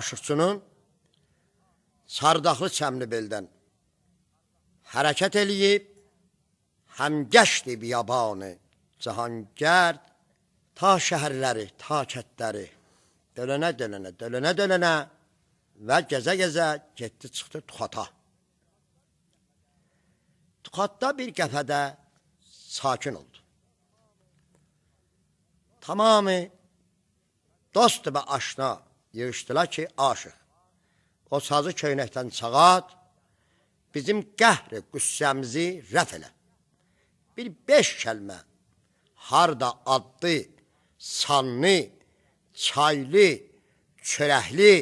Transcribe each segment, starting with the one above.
aşıqçının Sardaqlı Çəmlibeldən hərəkət eləyib, həm gəşdi biyabanı, cahangərd, ta şəhərləri, ta kətləri, dölənə və gəzə-gəzə getdi, çıxdı Tuxata. Tuxatda bir qəfədə sakin oldu. Tamamı dost və aşna yığışdılar ki, aşıq. O sazı köynəkdən çağat, bizim qəhr-i qüssəmizi rəf elə. Bir 5 kəlmə, harda adlı, sanlı, çaylı, çörəkli,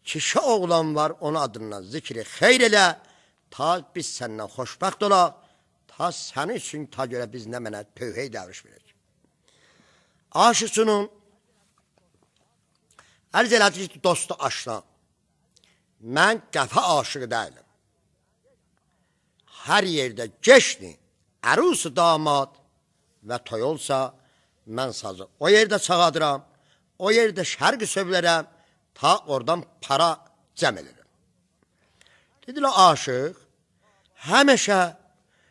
kişi oğlan var, onun adından zikri xeyr elə, ta biz səndən xoşbəxt olaq, ta sənin üçün ta görə biz nə mənə tövhey dəvrş verək. Aşıqçının ərz elədi ki, dostu aşna, mən qəfə aşığı deyiləm. Hər yerdə geçni, ərusu damad və toy olsa, mən sazı o yerdə çağadıram, o yerdə şərqi sövlərəm, ta oradan para cəm edirəm. Dedilər, aşıq, həməşə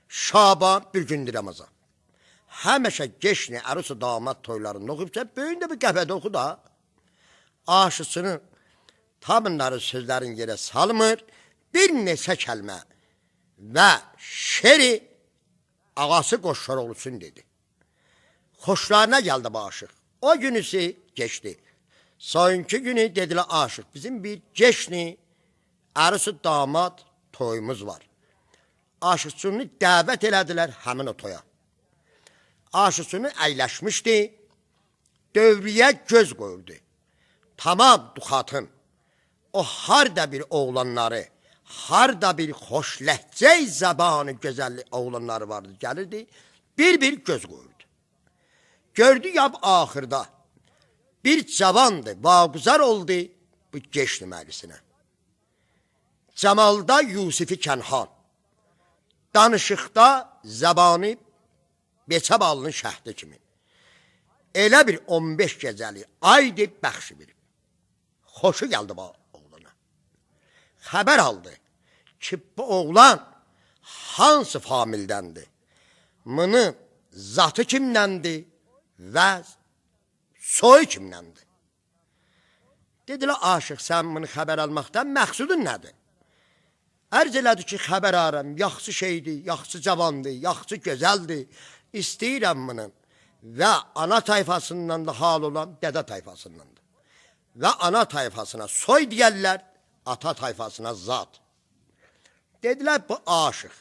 Şaban bir gündür Ramazan. Həməşə geçni, ərusu damad toylarında oxuyubsa, böyündə bir qəfədə oxu da, aşıqçının ta bunları sözlərin yerə salmır, bir neçə kəlmə və şeri ağası Qoşçaroğlu üçün dedi. Xoşlarına gəldi bu aşıq. O günüsü geçdi. Soyunki günü dedilər, aşıq, bizim bir geçni, ərusu damad toyumuz var. Aşıqçını dəvət elədilər həmin o toya. Aşıqçını əyləşmişdi, dövriyə göz qoyurdu. Tamam Tuxatın, o harda bir oğlanları, harda bir xoşləhcəy zəbanı gözəlli oğlanları vardı, gəlirdi, bir göz qoyurdu. Gördü yab axırda, bir cavandı, vaquzar oldu bu geçni məclisinə. Cəmalda Yusifi Kənhan, danışıqda zəbanı beçə balının şəhdi kimi. Elə bir 15 gecəli aydı bəxşi verib. Xoşu gəldi bu oğlana. Xəbər aldı ki, bu oğlan hansı famildəndir? Mının zatı kimdəndir və soyu kimdəndir? Dedilər, aşıq, sən bunu xəbər almaqdan məqsudun nədir? Ərz elədi ki, xəbər aram, yaxşı şeydir, yaxşı cavandır, yaxşı gözəldir, istəyirəm bunu. Və ana tayfasından da hal olan dədə tayfasındandır. Və ana tayfasına soy deyərlər, ata tayfasına zat. Dedilər, bu aşıq,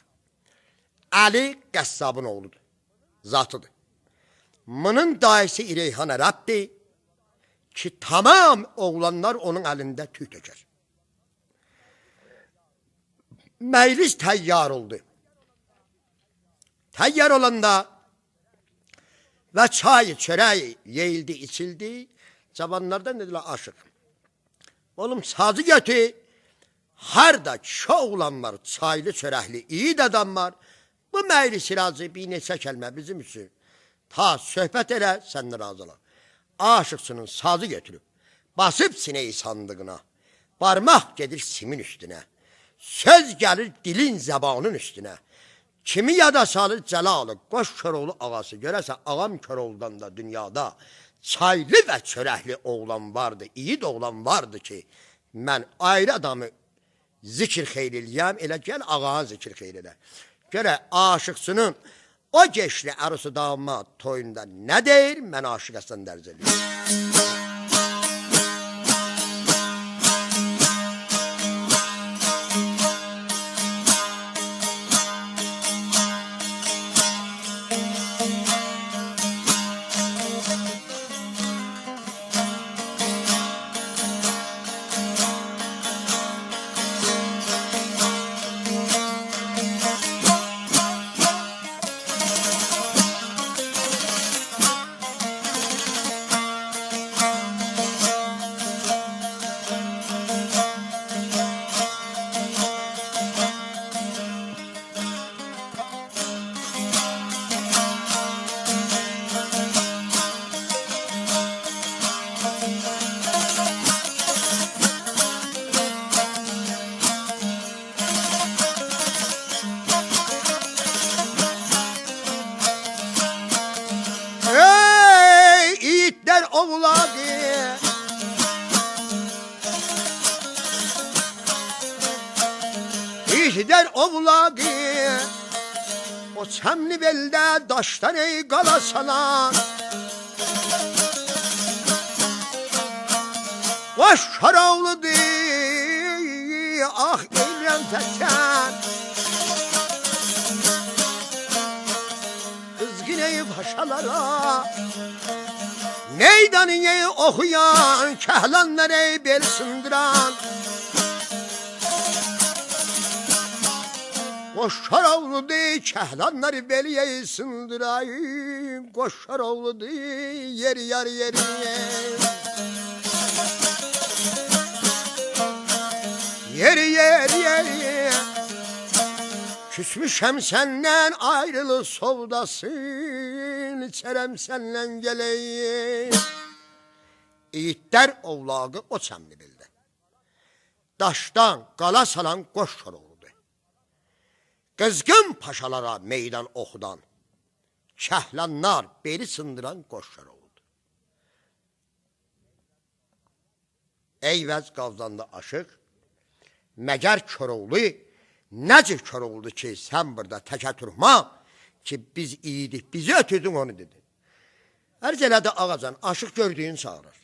Əli Qəssabın oğludur, zatıdır. Bunun dayısı İreyhan Ərəbdir ki, tamam oğlanlar onun əlində tüy tökər. Məclis təyyar oldu. Təyyar olanda və çay, çörək yeyildi, içildi. Cavanlardan dedilər, aşıq. Oğlum, sazı götür. Harda kişi oğlan var, çaylı, çörəkli, iyi adam var. Bu məclis razı bir neçə kəlmə bizim üçün. Ta söhbət elə, səndən razı olar. Aşıqçının sazı götürüb, basıb sinəyi sandığına, barmaq gedir simin üstünə. Söz gəlir dilin zəbanın üstünə. Kimi yada salır Cəlalı, Qoşçaroğlu ağası. Görəsə, ağam Köroğludan da dünyada çaylı və çörəkli oğlan vardı, iyi də oğlan vardı ki, mən ayrı adamı zikir xeyr eləyəm, elə gəl ağanı zikir xeyr elə. Görə aşıqçının o geçli ərusu damad toyunda nə deyir, mən aşıq Həsən dərz eləyəm. İhtidar ovladı o çemli belde daştan ey qala salan Qoş Koroğlu'dur ah eylem təkən Kızgın ey paşalara Meydanı ey okuyan Kəhlanlar ey bel sındıran Qoş Koroğlu'dur Kəhlanları bel ey sındırayım Qoş Koroğlu'dur yer yar yeri Yeri yeri Küsmüşəm səndən ayrılı sovdasın İçərəm səndən gələyim İyiddər ovlağı o çəmli bildi Daşdan qala salan Qoş Koroğlu'dur Qızgın paşalara meydan oxudan Kəhlanlar beli sındıran Qoş Koroğlu'dur Eyvəz qavzanda aşıq Məgər Koroğlu Necə Koroğlu'dur ki sən burada təkə turma ki biz iyidik bizi ötürdün onu dedi. Ərz elədi ağacan aşıq gördüyün çağırır.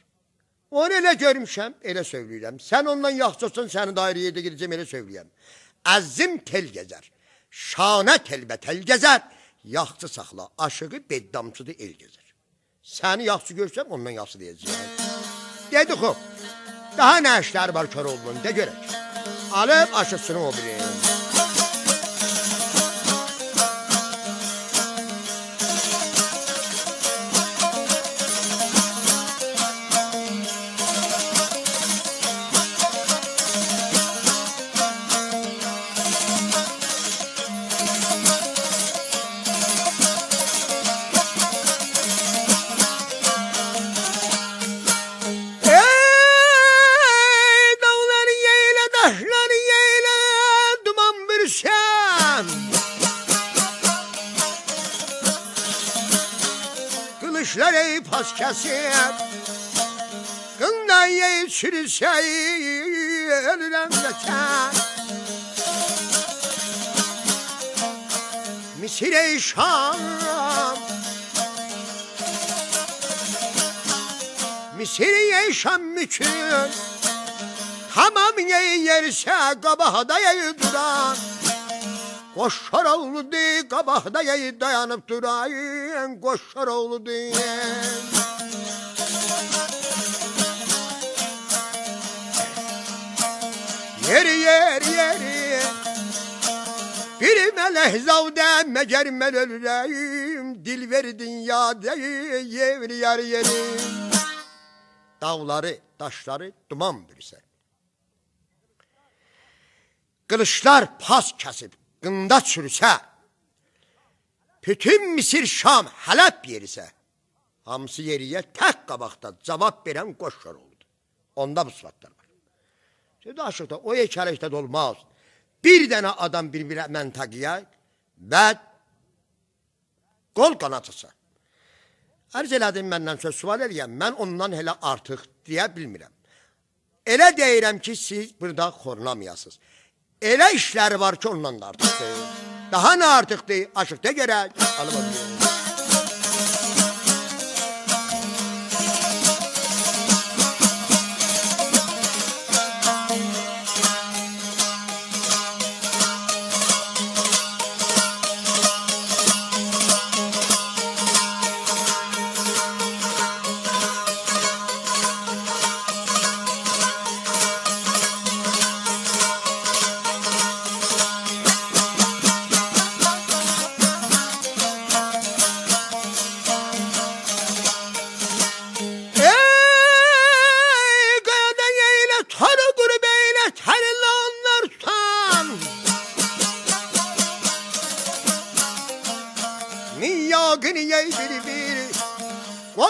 Onu elə görmüşəm elə söyləyirəm. Sən ondan yaxşısan səni dairə yerdə gidəcəm elə söyləyəm. Əzzim tel gəzər. Şanə telbətel gəzər. Yaxşı saxla aşığı beddamçıdır el gəzər. Səni yaxşı görsəm ondan yaxşı deyəcəyəm. Dedi xo. Daha nə işlər var Koroğlu'nun de görək. Alıp aşısını o bileyim. Kılıçlar ey pas kesip Kından ey çürüse ölürem yeter Misir ey Şam Misir ey Şam mükün Tamam ey yerse kabahda ey duran Qoş Koroğlu'dur qabaqda ey dayanıp durayın Qoş Koroğlu'dur Yeri Bir mələk zavdə məgər mən ölürəyim Dil verdin ya yevri yeri Dağları, daşları duman bürsə Qılıçlar pas kəsib Qında çürüsə, bütün Misir, Şam, Hələb yerisə, hamısı yeriyə tək qabaqda cavab verən Qoş Koroğlu'dur. Onda bu sıfatlar var. Şimdi aşıqda o hekayəlikdə də olmaz. Bir dənə adam bir məntəqiyə və qol qanatısa. Ərz elədim məndən söz sual eləyəm, mən ondan elə artıq deyə bilmirəm. Elə deyirəm ki, siz burada xorlamayasınız. Elə işləri var ki ondan da artıqdır. Daha nə artıqdır? Aşıqda gərək. Alıb oturuyor.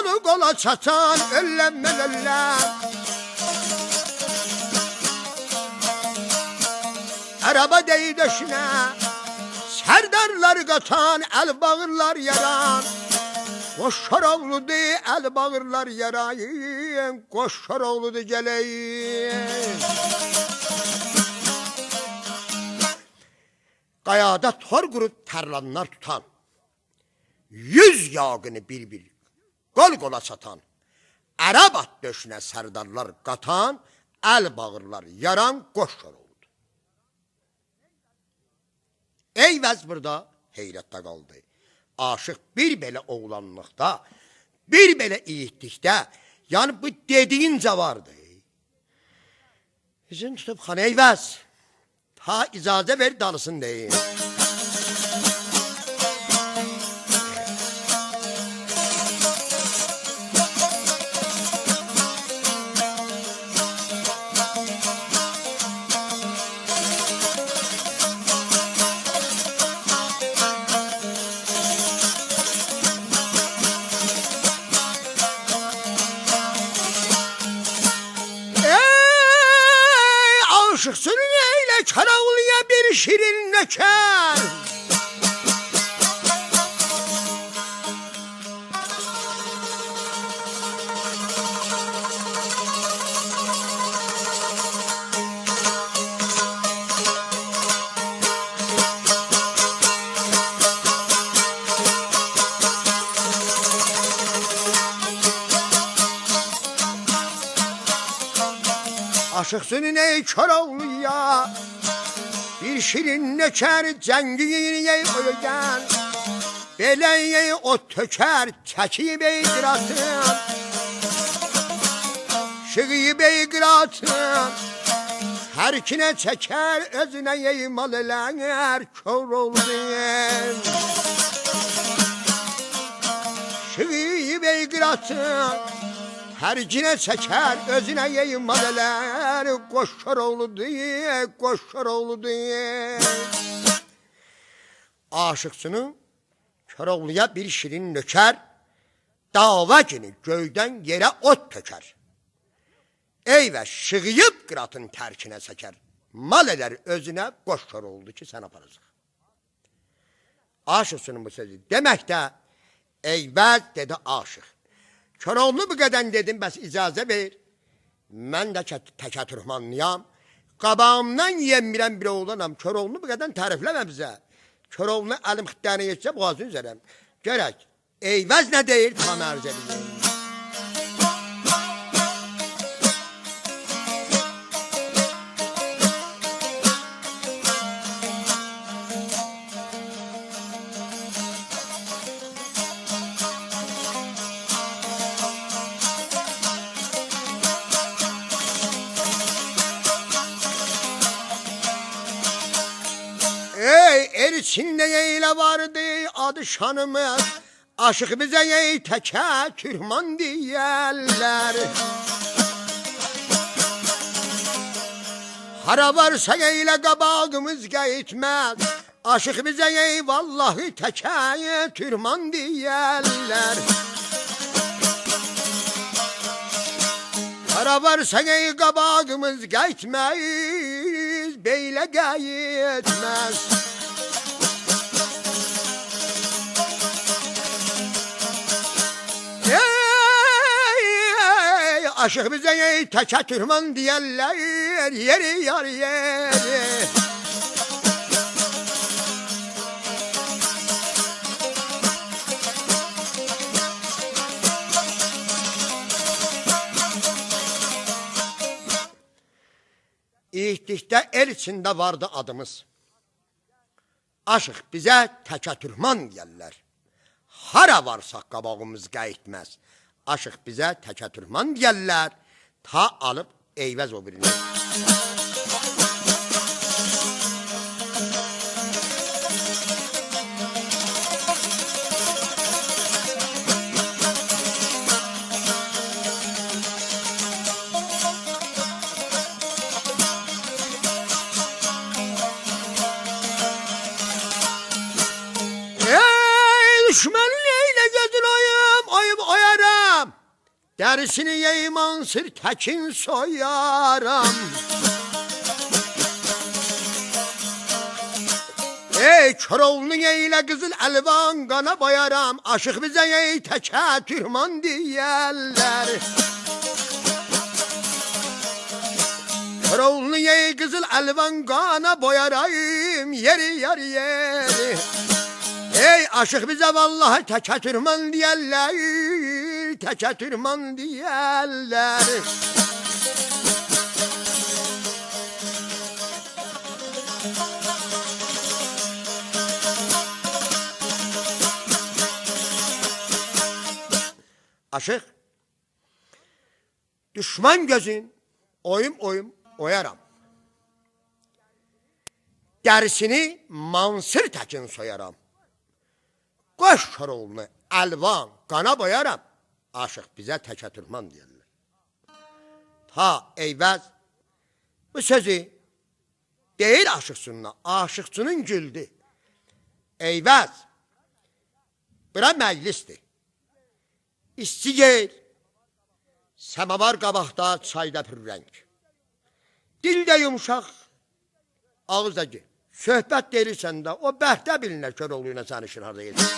Kolu kola çatan öllenmez öllem Araba dey döşüne Serdarlar katan el bağırlar yaran Qoş Koroğlu'du el bağırlar yarayın Qoş Koroğlu'du geleyin Qayada tor qurub tərlanlar tutan, 100 yaqını bir qol qola çatan, ərəb at döşünə sərdarlar qatan, əl bağırlar yaran qoş oldu. Eyvəz burada heyrətdə qaldı. Aşıq bir belə oğlanlıqda, bir belə iyitlikdə, yəni bu dediyincə vardı. İzin tutub xan Eyvəz, ta icazə ver dalısın deyin. Aşıksın eyle Karaoğlu'ya bir şirin nöker. Aşıksın ey Karaoğlu'ya bir şirin nöker, cəngiyini ölgən, beləyi o tökər, çəkiyib ey qıratın, şığıyıb ey qıratın, hər kinə çəkər, özünə ey mal elənər, kör oldun. Şığıyıb ey qıratın, hər kinə çəkər, özünə ey mal elənər, qoşar oğludur. Aşıqsının Koroğluya bir şirin nökər, dava günü göydən yerə ot tökər. Eyvə şığıyıb qıratın tərkinə çəkər, mal edər özünə, qoşar oldu ki, sən aparacaq. Aşıqsının bu sözü deməkdə, Eyvəz dedi aşıq. Koroğlu bu qədən dedim, bəs icazə ver. Mən də təkətürmanlıyam. Qabağımdan yemirəm bir oğlanam. Koroğlu bu qədən tərifləmə bizə. Koroğlu əlim xiddəni yetsə boğazını üzərəm. Görək, Eyvəz nə deyir, tam ərz edeyim. El içində eylə vardı adı şanımız, aşıq bizə ey təkə Türkman deyərlər. Hara varsa eylə qabağımız qayıtməz, aşıq bizə ey vallahi təkə Türkman deyərlər. Hara varsa ey qabağımız qayıtməz, beylə qayıtməz. Aşıq bizə ey təkə Türkman deyərlər, yeri yar yeri. İyitlikdə el içində vardı adımız. Aşıq bizə təkə Türkman deyərlər. Hara varsaq qabağımız qayıtməz. Aşıq bizə təkə Türkman deyərlər, ta alıb Eyvəz o birini. Düşmənin eylə gözün oyub oyarım, dərisini yeymansır təkin soyaram. Ey Koroğlu eylə qızıl əlvan qana boyaram, aşıq bizə ey təkə Türkman deyərlər. Koroğlunu ey kızıl elvan kana boyarayım yeri yeri yeri. Ey aşık bize vallahi teke tırman diyerler, teke tırman diyerler. Aşık, düşman gözün oyum oyum oyaram. Derisini Mansır Təkin soyaram. Qoş Koroğlunu elvan qana boyaram. Aşık bize teke tırman diyorlar. Ta eyvəz bu sözü değil aşıqsınına, aşıqçının güldü. Eyvəz bura məclisdir. İsti geyil, semavar qabaqda çayda pürrənk. Dil də yumuşaq, ağız da geyil. Söhbət deyirsən də o bəhtə bilinər Koroğluyla səni şirarda yedir.